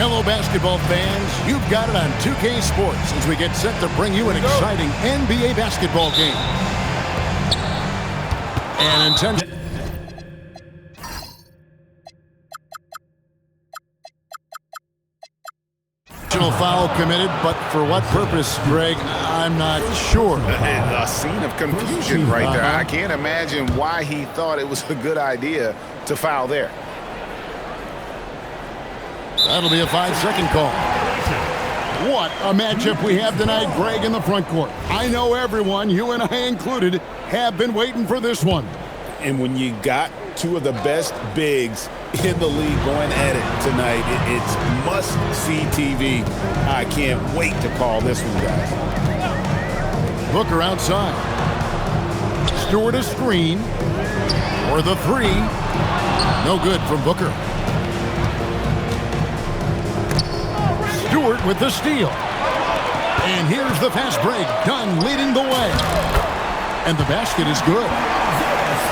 Hello, basketball fans. You've got it on 2K Sports as we get set to bring you an exciting NBA basketball game. An intentional foul committed, but for what purpose, Greg? I'm not sure. A scene of confusion right there. I can't imagine why he thought it was a good idea to foul there. That'll be a 5-second call. What a matchup we have tonight, Greg, in the front court. I know everyone, you and I included, have been waiting for this one. And when you got two of the best bigs in the league going at it tonight, it's must-see TV. I can't wait to call this one, guys. Booker outside. Stewart a screen. For the three. No good from Booker. Stewart with the steal. And here's the fast break. Dunn leading the way. And the basket is good.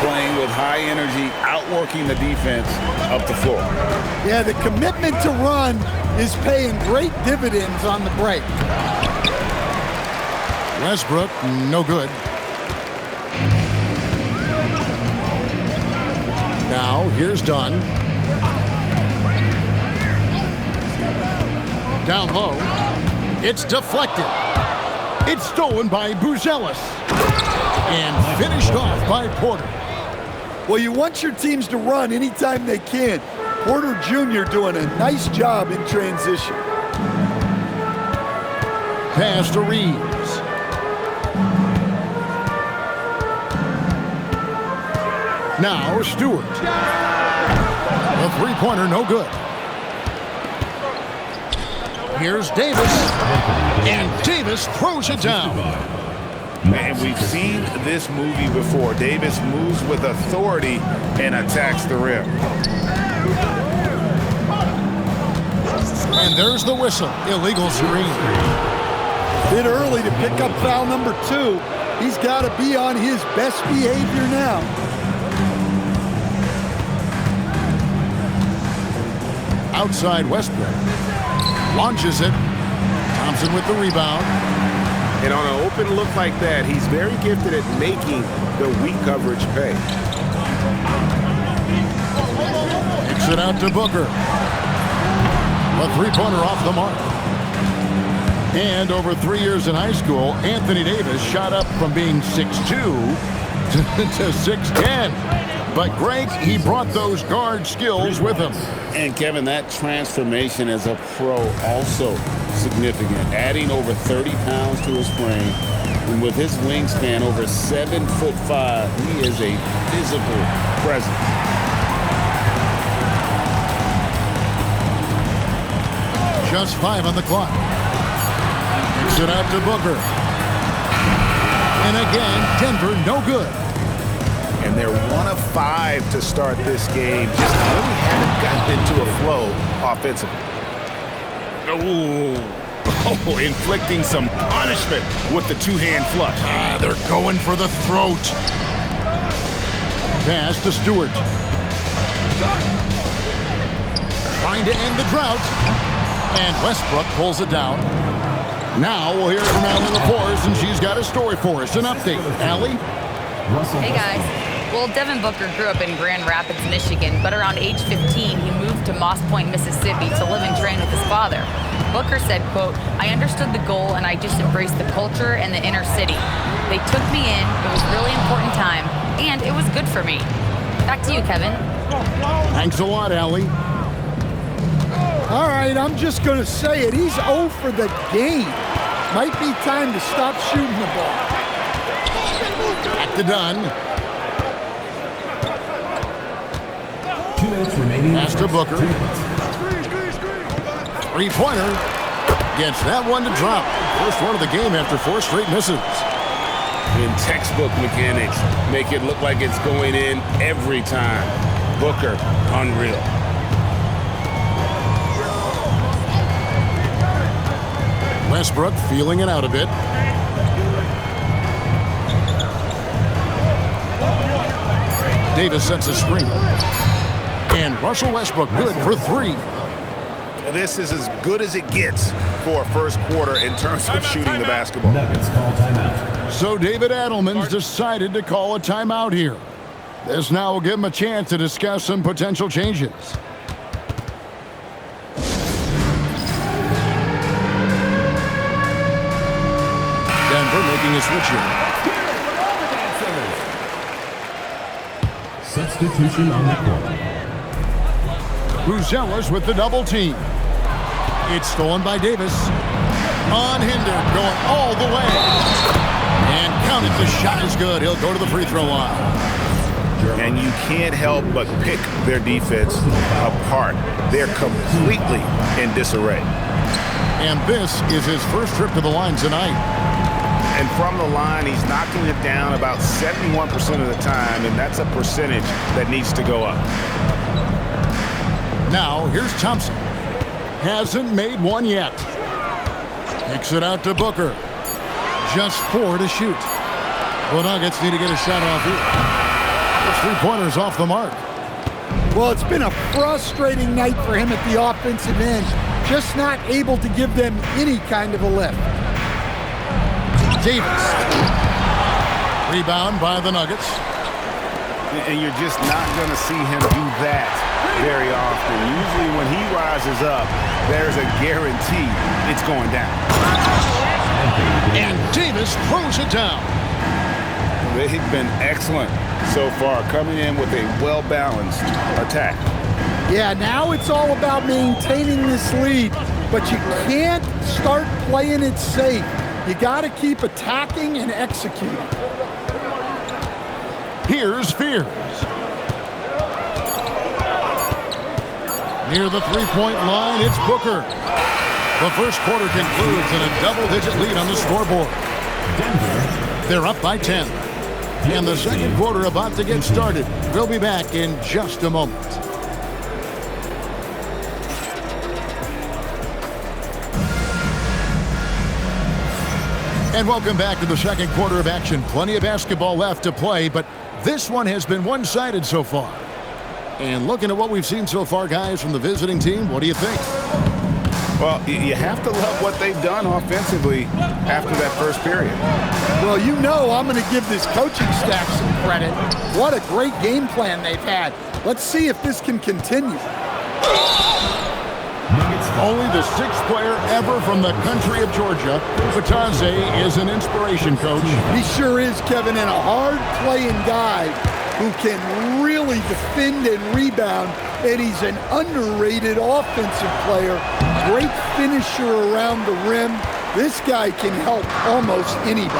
Playing with high energy, outworking the defense up the floor. Yeah, the commitment to run is paying great dividends on the break. Westbrook, no good. Now, here's Dunn. Down low. It's deflected. It's stolen by Buzelis. And finished off by Porter. Well, you want your teams to run anytime they can. Porter Jr. doing a nice job in transition. Pass to Reeves. Now Stewart. The three-pointer, no good. Here's Davis. And Davis throws it down. And we've seen this movie before. Davis moves with authority and attacks the rim. And there's the whistle. Illegal screen. Bit early to pick up foul number 2. He's got to be on his best behavior now. Outside Westbrook. Launches it. Thompson with the rebound. And on an open look like that, he's very gifted at making the weak coverage pay. Kicks it out to Booker. A three-pointer off the mark. And over 3 years in high school, Anthony Davis shot up from being 6'2" to 6'10". But Greg, he brought those guard skills with him. And Kevin, that transformation as a pro also significant, adding over 30 pounds to his frame. And with his wingspan over 7'5", he is a physical presence. Just 5 on the clock. Kicks it out to Booker. And again, Denver no good. And they're 1 of 5 to start this game. Just really haven't gotten into a flow offensively. Oh, inflicting some punishment with the two-hand flush. They're going for the throat. Pass to Stewart. Trying to end the drought. And Westbrook pulls it down. Now we'll hear from Allie LaForce, and she's got a story for us. An update. Allie? Hey, guys. Well, Devin Booker grew up in Grand Rapids, Michigan, but around age 15, he moved to Moss Point, Mississippi to live and train with his father. Booker said, quote, "I understood the goal and I just embraced the culture and the inner city. They took me in, it was a really important time, and it was good for me." Back to you, Kevin. Thanks a lot, Allie. All right, I'm just going to say it. He's 0 for the game. Might be time to stop shooting the ball. Back to Dunn. Pass to Booker. Three-pointer. Gets that one to drop. First one of the game after 4 straight misses. In textbook mechanics, make it look like it's going in every time. Booker, unreal. Westbrook feeling it out a bit. Davis sets a screen. And Russell Westbrook good for 3. this is as good as it gets for a first quarter in terms of shooting the basketball. Nuggets call timeout. So David Adelman's decided to call a timeout here. This now will give him a chance to discuss some potential changes. Denver making a switch here. Substitution on the court. Buzelis with the double team. It's stolen by Davis. Unhindered, going all the way. And counted, the shot is good. He'll go to the free throw line. And you can't help but pick their defense apart. They're completely in disarray. And this is his first trip to the line tonight. And from the line, he's knocking it down about 71% of the time, and that's a percentage that needs to go up. Now, here's Thompson. Hasn't made one yet. Kicks it out to Booker. Just 4 to shoot. The Nuggets need to get a shot off here. Those 3-pointers off the mark. Well, it's been a frustrating night for him at the offensive end. Just not able to give them any kind of a lift. Davis. Rebound by the Nuggets. And you're just not going to see him do that very often. Usually when he rises up, there's a guarantee it's going down. And Davis throws it down. They've been excellent so far, coming in with a well-balanced attack. Yeah, now it's all about maintaining this lead, but you can't start playing it safe. You got to keep attacking and executing. Here's Fears. Near the three-point line, it's Booker. The first quarter concludes in a double-digit lead on the scoreboard. They're up by 10. And the second quarter about to get started. We'll be back in just a moment. And welcome back to the second quarter of action. Plenty of basketball left to play, but this one has been one-sided so far. And looking at what we've seen so far, guys, from the visiting team, what do you think? Well, you have to love what they've done offensively after that first period. Well, you know I'm going to give this coaching staff some credit. What a great game plan they've had. Let's see if this can continue. Only the 6th player ever from the country of Georgia. Batadze is an inspiration, coach. He sure is, Kevin, and a hard-playing guy who can really defend and rebound, and he's an underrated offensive player. Great finisher around the rim. This guy can help almost anybody.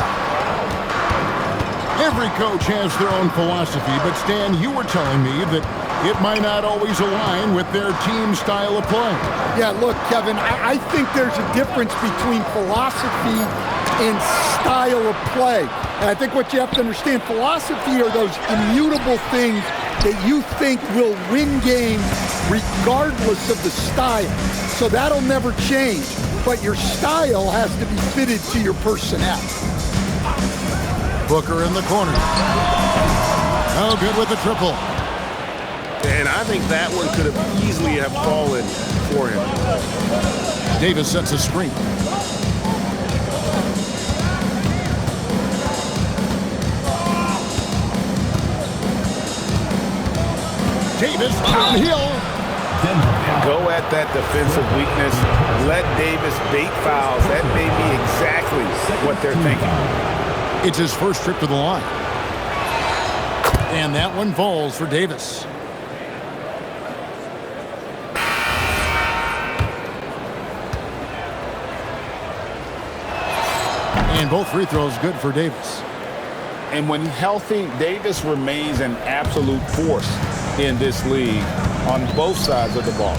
Every coach has their own philosophy, but Stan, you were telling me that it might not always align with their team style of play. Yeah, look, Kevin, I think there's a difference between philosophy and style of play. And I think what you have to understand, philosophy are those immutable things that you think will win games regardless of the style. So that'll never change. But your style has to be fitted to your personnel. Booker in the corner. Oh, good with the triple. And I think that one could have easily have fallen for him. Davis sets a screen. Davis downhill. Go at that defensive weakness. Let Davis bait fouls. That may be exactly what they're thinking. It's his first trip to the line. And that one falls for Davis. And both free throws good for Davis. And when healthy, Davis remains an absolute force in this league on both sides of the ball.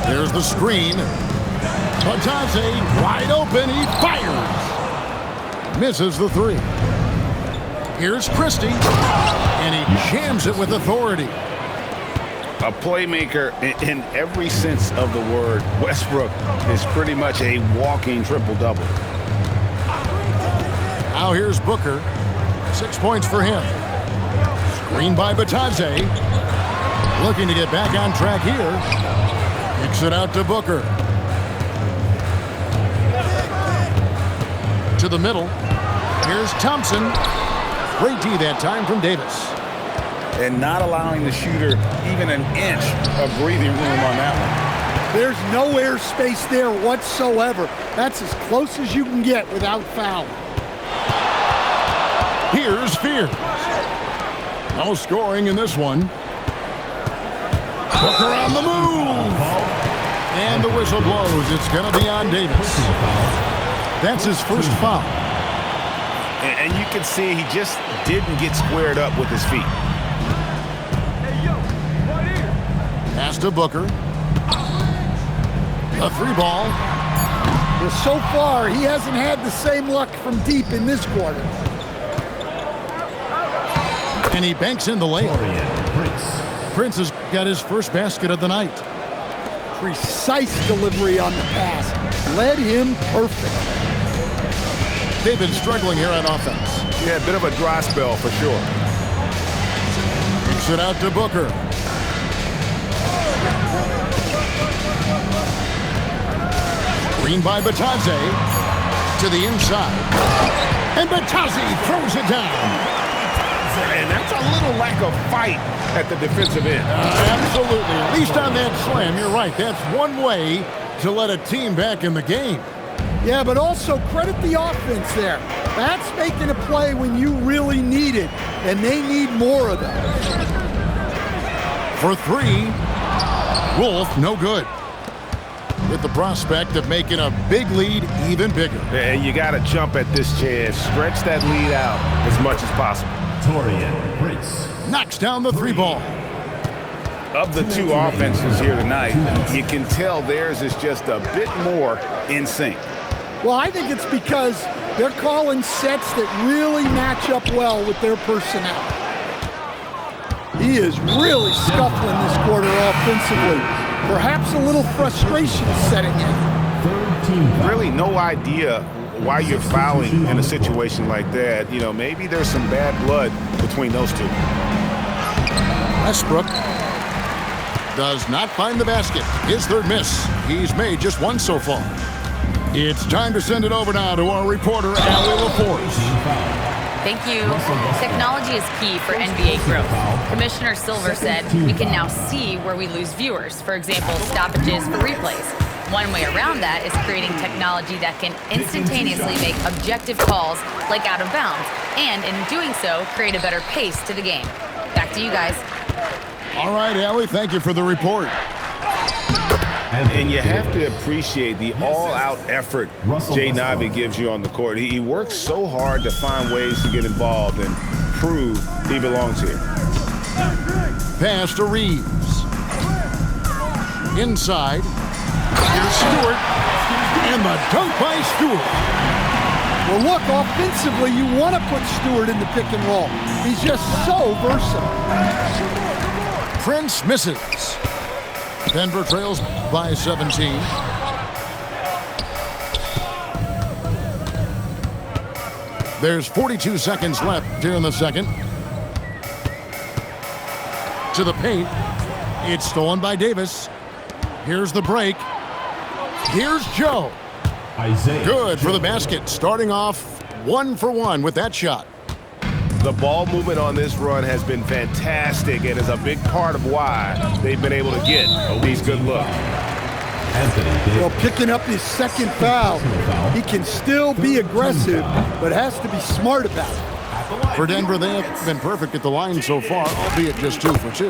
There's the screen. Batadze wide open. He fires. Misses the three. Here's Christie. And he jams it with authority. A playmaker in every sense of the word. Westbrook is pretty much a walking triple-double. Now here's Booker. 6 points for him. Screen by Batadze. Looking to get back on track here. Kicks it out to Booker. To the middle. Here's Thompson. Great D that time from Davis. And not allowing the shooter even an inch of breathing room on that one. There's no air space there whatsoever. That's as close as you can get without foul. Here's Fears. No scoring in this one. Booker on the move. And the whistle blows. It's going to be on Davis. That's his first foul. And you can see he just didn't get squared up with his feet. Pass to Booker. A 3-ball. Well, so far, he hasn't had the same luck from deep in this quarter. And he banks in the layup. Prince has got his first basket of the night. Precise delivery on the pass. Led him perfect. They've been struggling here on offense. Yeah, a bit of a dry spell for sure. Kicks it out to Booker. Screen by Batadze to the inside. And Batadze throws it down. And that's a little lack of fight at the defensive end. Absolutely. At least on that slam, you're right. That's one way to let a team back in the game. Yeah, but also credit the offense there. That's making a play when you really need it, and they need more of that. For 3, Wolf, no good. With the prospect of making a big lead even bigger. And you got to jump at this chance. Stretch that lead out as much as possible. Torian Prince. Knocks down the 3-ball. Of the two offenses here tonight, you can tell theirs is just a bit more in sync. Well, I think it's because they're calling sets that really match up well with their personnel. He is really scuffling this quarter offensively. Perhaps a little frustration setting in. Really no idea why you're fouling in a situation like that. You know, maybe there's some bad blood between those two. Westbrook does not find the basket. His third miss. He's made just one so far. It's time to send it over now to our reporter, Allie LaForce. Thank you. Technology is key for NBA growth. Commissioner Silver said we can now see where we lose viewers. For example, stoppages for replays. One way around that is creating technology that can instantaneously make objective calls like out of bounds, and in doing so, create a better pace to the game. Back to you guys. All right, Allie, thank you for the report. And you have to appreciate the all-out effort Jay Navi gives you on the court. He works so hard to find ways to get involved and prove he belongs here. Pass to Reeves. Inside. Here's Stewart. And the dunk by Stewart. Well, look, offensively, you want to put Stewart in the pick and roll. He's just so versatile. Prince misses. Denver trails by 17. There's 42 seconds left here in the second. To the paint. It's stolen by Davis. Here's the break. Here's Joe. Isaiah Good for the basket. Starting off 1 for 1 with that shot. The ball movement on this run has been fantastic and is a big part of why they've been able to get these good looks. Well, picking up his second foul, he can still be aggressive, but has to be smart about it. For Denver, they have been perfect at the line so far, albeit just 2 for 2.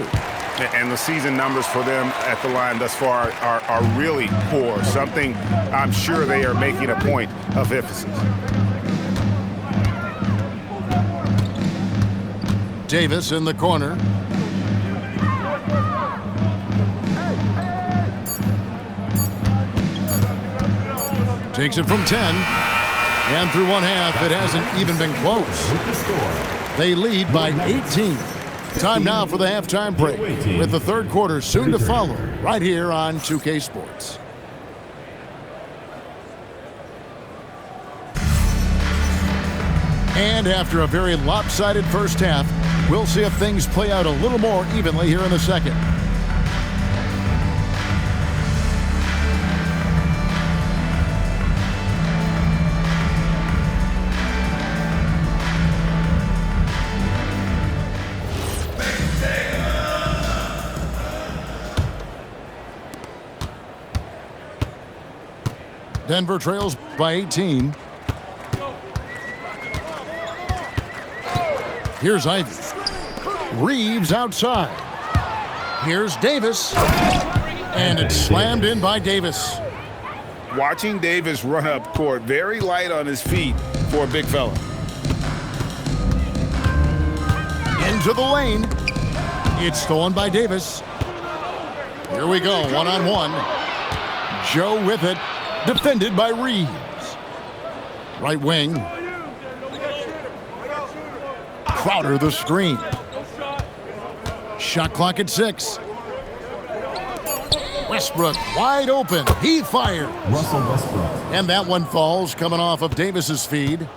And the season numbers for them at the line thus far are really poor, something I'm sure they are making a point of emphasis. Davis in the corner. Takes it from 10. And through one half, it hasn't even been close. They lead by 18. Time now for the halftime break, with the third quarter soon to follow, right here on 2K Sports. And after a very lopsided first half, we'll see if things play out a little more evenly here in the second. Denver trails by 18. Here's Ivy. Reeves outside. Here's Davis. And it's slammed in by Davis. Watching Davis run up court, very light on his feet for a big fella. Into the lane. It's stolen by Davis. Here we go, one-on-one. Joe with it, defended by Reeves. Right wing. Crowder the screen. Shot clock at 6. Westbrook wide open. He fired. Russell Westbrook. And that one falls coming off of Davis's feed.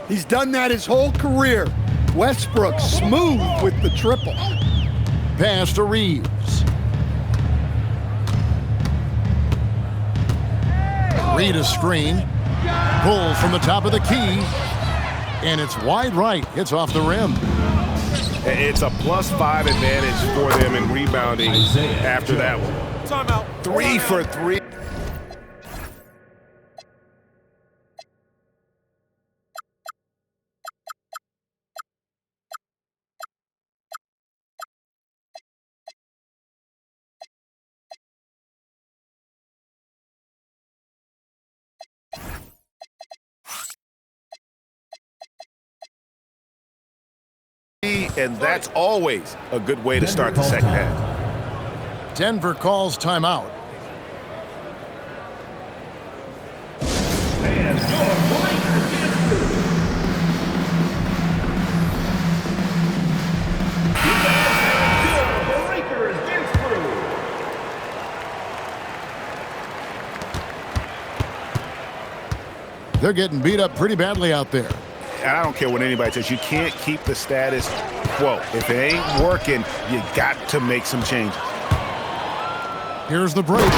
He's done that his whole career. Westbrook smooth with the triple. Pass to Reeves. Reed a screen. Pulls from the top of the key. And it's wide right. Hits off the rim. It's a +5 advantage for them in rebounding after that one. Timeout. 3 for 3. And that's always a good way to start the second half. Denver calls timeout. They're getting beat up pretty badly out there. And I don't care what anybody says, you can't keep the status quo. If it ain't working, you got to make some changes. Here's the break.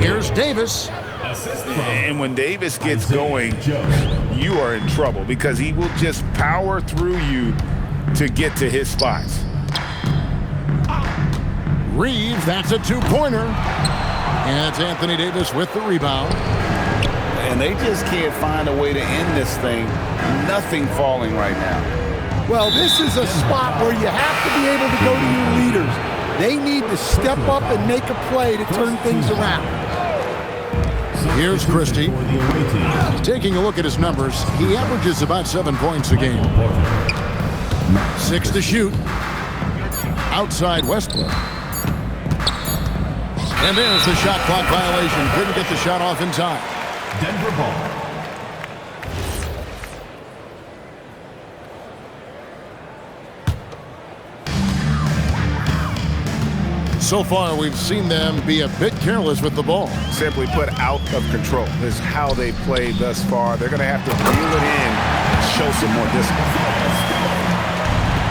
Here's Davis. And when Davis gets going, you are in trouble because he will just power through you to get to his spots. Reeves, that's a two-pointer. And it's Anthony Davis with the rebound. And they just can't find a way to end this thing. Nothing falling right now. Well, this is a spot where you have to be able to go to your leaders. They need to step up and make a play to turn things around. Here's Christie. Taking a look at his numbers, he averages about 7 points a game. 6 to shoot. Outside Westbrook. And there's the shot clock violation. Couldn't get the shot off in time. Denver ball. So far, we've seen them be a bit careless with the ball. Simply put, out of control is how they played thus far. They're going to have to reel it in and show some more discipline.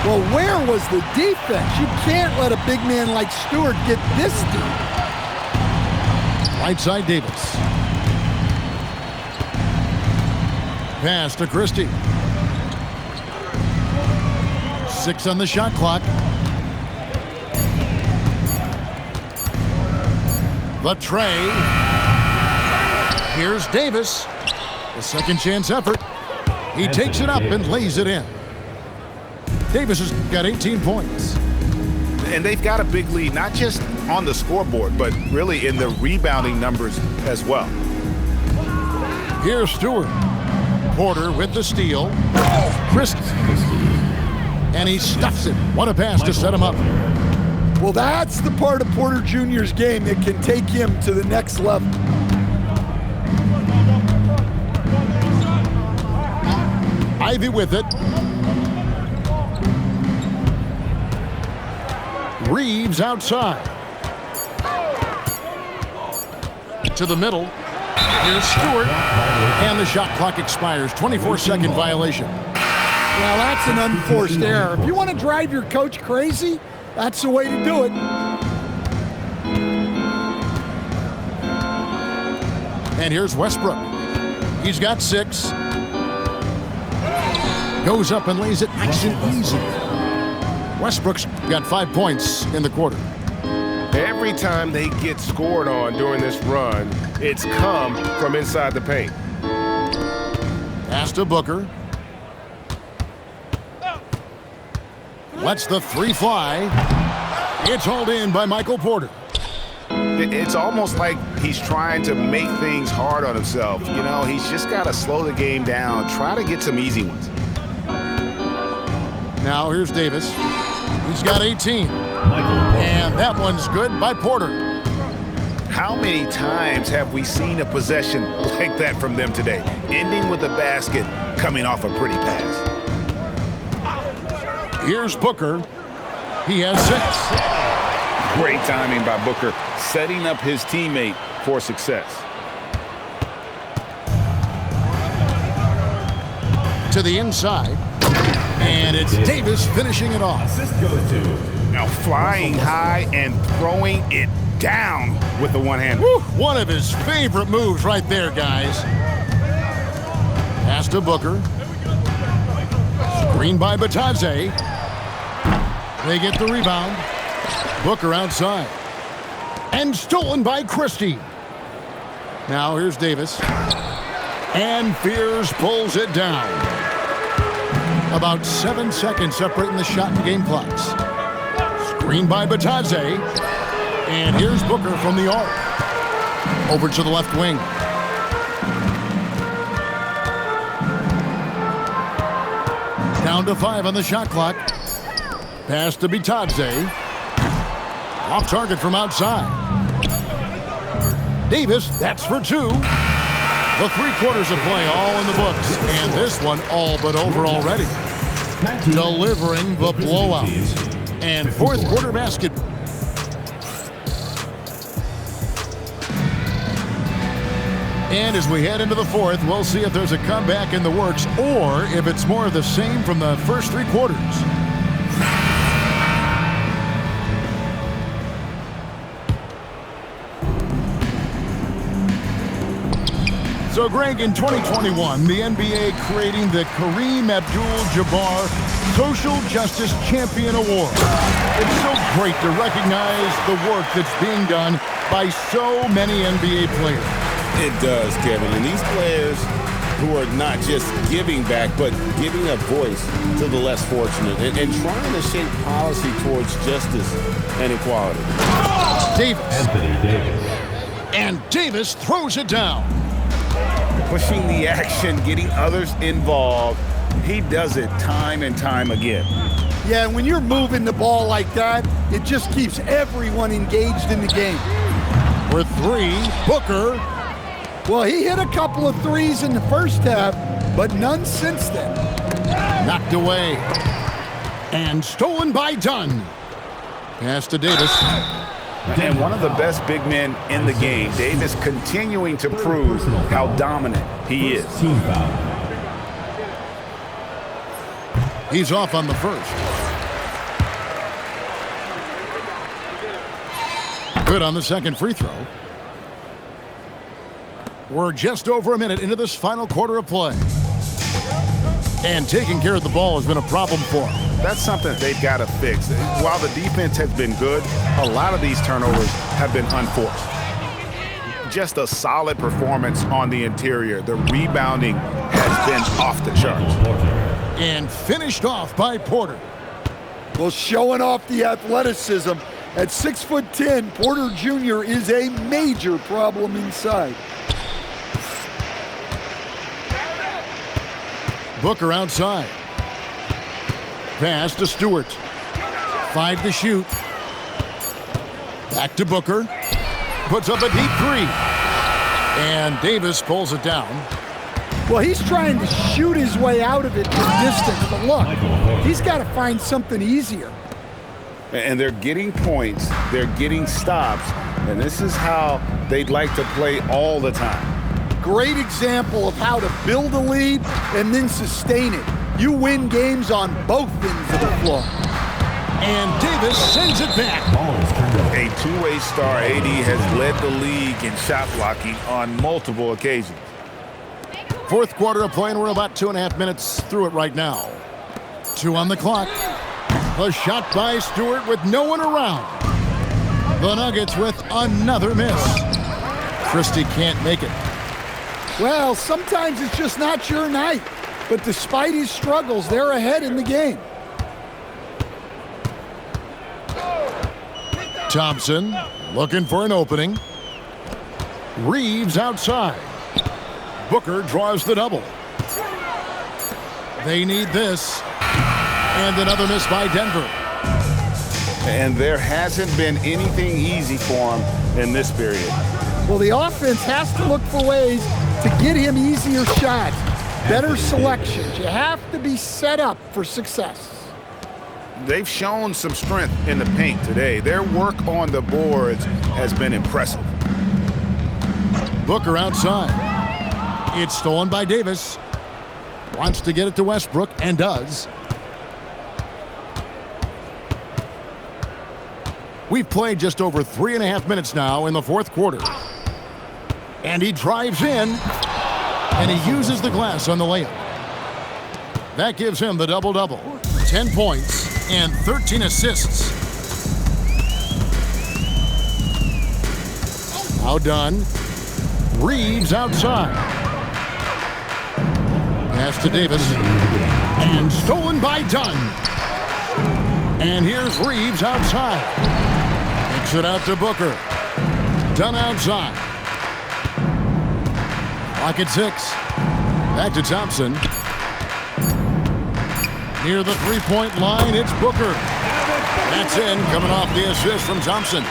Well, where was the defense? You can't let a big man like Stewart get this deep. Right side Davis. Pass to Christie. 6 on the shot clock. The tray. Here's Davis. The second chance effort. He takes it up and lays it in. Davis has got 18 points. And they've got a big lead, not just on the scoreboard, but really in the rebounding numbers as well. Here's Stewart. Porter with the steal. Christie. And he stuffs it. What a pass to set him up. Well, that's the part of Porter Jr.'s game that can take him to the next level. Ivy with it. Reeves outside. To the middle. Here's Stewart. And the shot clock expires. 24-second violation. Well, that's an unforced error. If you want to drive your coach crazy, that's the way to do it. And here's Westbrook. He's got 6. Goes up and lays it nice and easy. Westbrook's got 5 points in the quarter. Every time they get scored on during this run, it's come from inside the paint. Pass to Booker. Lets the three fly. It's hauled in by Michael Porter. It's almost like he's trying to make things hard on himself. You know, he's just got to slow the game down, try to get some easy ones. Now here's Davis. He's got 18. And that one's good by Porter. How many times have we seen a possession like that from them today? Ending with a basket, coming off a pretty pass. Here's Booker. He has 6. Great timing by Booker, setting up his teammate for success. To the inside. And it's Davis finishing it off. Assist goes to. Now flying high and throwing it down with the one-hand. One of his favorite moves right there, guys. Pass to Booker. Screen by Batadze. They get the rebound. Booker outside. And stolen by Christie. Now here's Davis. And Fears pulls it down. About 7 seconds separating the shot and game clocks. Screen by Batadze. And here's Booker from the arc. Over to the left wing. Down to 5 on the shot clock. Pass to Batadze. Off target from outside. Davis, that's for 2. The 3 quarters of play all in the books. And this one all but over already. Delivering the blowout. And fourth quarter basketball. And as we head into the fourth, we'll see if there's a comeback in the works or if it's more of the same from the first 3 quarters. So, Greg, in 2021, the NBA creating the Kareem Abdul-Jabbar Social Justice Champion Award. It's so great to recognize the work that's being done by so many NBA players. It does, Kevin. And these players who are not just giving back, but giving a voice to the less fortunate and trying to shape policy towards justice and equality. Davis. Anthony Davis. And Davis throws it down. Pushing the action, getting others involved. He does it time and time again. Yeah, and when you're moving the ball like that, it just keeps everyone engaged in the game. For 3, Booker. Well, he hit a couple of threes in the first half, but none since then. Knocked away. And stolen by Dunn. Pass to Davis. And one of the best big men in the game, Davis, continuing to prove how dominant he is. Team foul. He's off on the first. Good on the second free throw. We're just over a minute into this final quarter of play. And taking care of the ball has been a problem for them. That's something they've got to fix. While the defense has been good, a lot of these turnovers have been unforced. Just a solid performance on the interior. The rebounding has been off the charts. And finished off by Porter. Well, showing off the athleticism. At 6'10", Porter Jr. is a major problem inside. Booker outside. Pass to Stewart. 5 to shoot. Back to Booker. Puts up a deep 3. And Davis pulls it down. Well, he's trying to shoot his way out of it from distance, but look, he's got to find something easier. And they're getting points, they're getting stops, and this is how they'd like to play all the time. Great example of how to build a lead and then sustain it. You win games on both ends of the floor. And Davis sends it back. A two-way star, AD has led the league in shot blocking on multiple occasions. Fourth quarter of play, and we're about 2.5 minutes through it right now. 2 on the clock. A shot by Stewart with no one around. The Nuggets with another miss. Christie can't make it. Well, sometimes it's just not your night. But despite his struggles, they're ahead in the game. Thompson looking for an opening. Reeves outside. Booker draws the double. They need this. And another miss by Denver. And there hasn't been anything easy for him in this period. Well, the offense has to look for ways to get him easier shots, better selections. You have to be set up for success. They've shown some strength in the paint today. Their work on the boards has been impressive. Booker outside. It's stolen by Davis. Wants to get it to Westbrook and does. We've played just over 3.5 minutes now in the fourth quarter. And he drives in, and he uses the glass on the layup. That gives him the double-double. 10 points and 13 assists. Outdone. Reeves outside. Pass to Davis. And stolen by Dunn. And here's Reeves outside. Takes it out to Booker. Dunn outside. Clock at 6. Back to Thompson. Near the three-point line, it's Booker. That's in, coming off the assist from Thompson.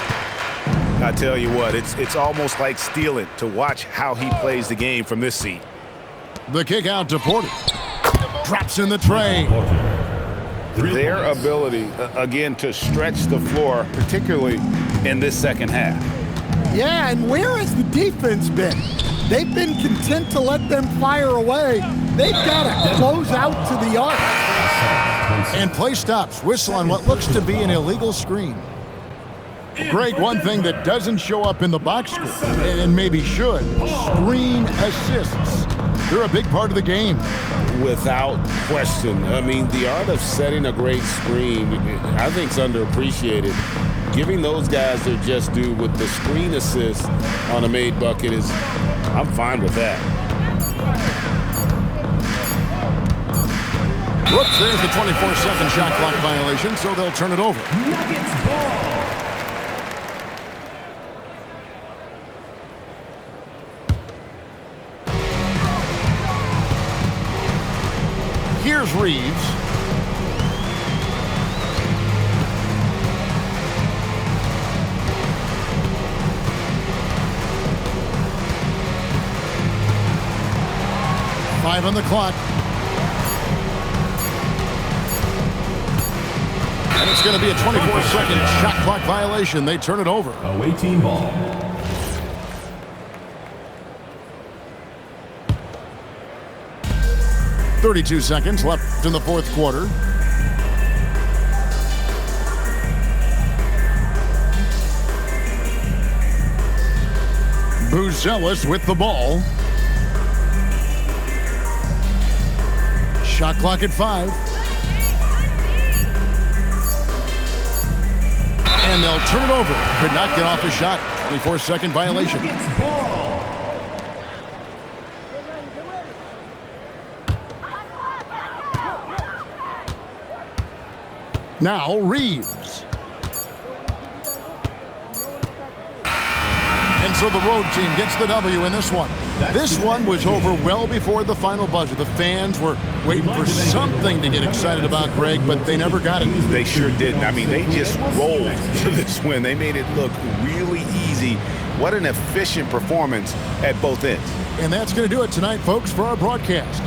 I tell you what, it's almost like stealing to watch how he plays the game from this seat. The kick out to Porter. Drops in the tray. Their ability, again, to stretch the floor, particularly in this second half. Yeah, and where has the defense been? They've been content to let them fire away. They've got to close out to the arc. And play stops. Whistle on what looks to be an illegal screen. Greg, one thing that doesn't show up in the box score, and maybe should, screen assists. They're a big part of the game. Without question. I mean, the art of setting a great screen, I think, is underappreciated. Giving those guys their just due with the screen assist on a made bucket is, I'm fine with that. Whoops, there's the 24-second shot clock violation, so they'll turn it over. Nuggets ball. Here's Reeves. Five on the clock. And it's going to be a 24-second shot clock violation. They turn it over. Away team ball. .32 seconds left in the fourth quarter. Buzelis with the ball. Shot clock at 5. And they'll turn it over. Could not get off a shot. 24-second violation. Nuggets ball. Now Reeves. And so the road team gets the W in this one. This one was over well before the final buzzer. The fans were waiting for something to get excited about, Greg, but they never got it. They sure didn't. I mean, they just rolled to this win. They made it look really easy. What an efficient performance at both ends. And that's going to do it tonight, folks, for our broadcast.